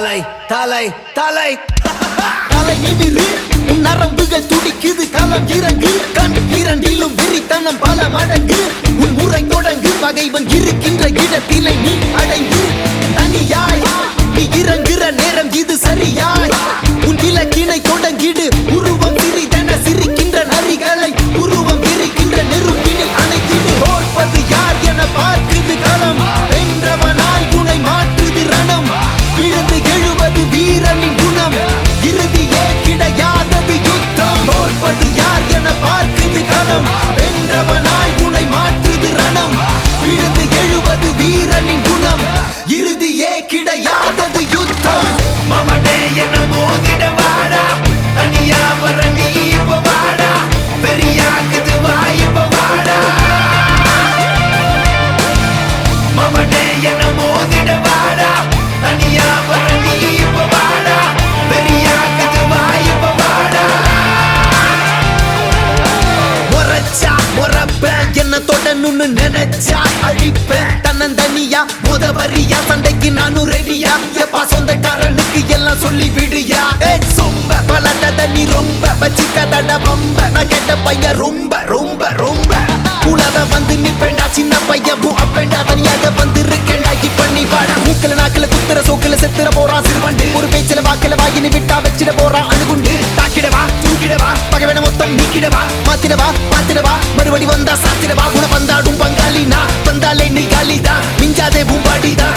தலை தலை தலை தலை நிமிரு உன் நரம்புகள் துடிக்குது களம் இறங்கு கண் இரண்டிலும் வெறித்தனம் பல மடங்கு உன் முறை தொடங்கு பகைவன் இருக்கின்ற இடத்திலே நீ அடைந்து தனியாய் நீ இறங்குற நேரம் இது சரியாய் உன் இலக்கினை தொடங்கிடு உருவம் சிறிதென சிரிக்கின்ற நரிகளை உருவம் விரிக்கின்ற நெருப்பினில் அணைத்திடு தோற்பது யார் என பார்க்குது களம் வென்றவனாய் உனை மாற்றுது ரணம் விழுந்து எழுவது வீரனின் குணம் இறுதியே கிடையாதது யுத்தம் தோற்பது யார் என பார்க்குது களம் வென்றவனாய் உனை மாற்றுது ரணம் விழுந்து எழுவது வீரனின் குணம் இறுதியே கிடையாதது யுத்தம் மமனே என மோதிட வாடா தனியா வர நீ இப்ப வாடா பெரியாக்குது வாய்ப்ப வாடா மமனே என மோதிட வாடா தனியா வர நீ இப்ப வாடா பெரியாக்குது வாய்ப்ப வாடா முறைச்சா முறைப்பேன் என்ன தொடணும்னு நினைச்சா அழிப்பேன் தன்னந்தனியா முதவரியா சண்டைக்கு நானும் ரெடியா எப்பா சொந்தக்காரனுக்கு எல்லாம் சொல்லி விடுயா சொம்ப பலட்டத நீ ரொம்ப வச்சிக்கதட பம்ப நான் கேட்ட பையன் ரொம்ப ரொம்ப ரொம்ப உலக வந்து நிப்பேண்டா சின்ன பையன் அப்பேண்டா தனியாக வந்து இருக்கேண்டா இப்ப நீ வாடா மூக்கல நாக்கல குத்துற சோக்கல செத்துற போறான் சிறுவண்டு ஒரு பேச்சில வாக்கல வாயினு விட்டா வச்சிட போறான் அணுகுண்டு தாக்கிடவா தூக்கிடவா பகவன மொத்தம் நீக்கிடவா மாத்திடவா மறுபடி வந்தா சாத்திடவா குண வந்தாடும் பங்காளி நான் வந்தாலே நீ காலிதான் மிஞ்சாதே பூம்பாடிதான்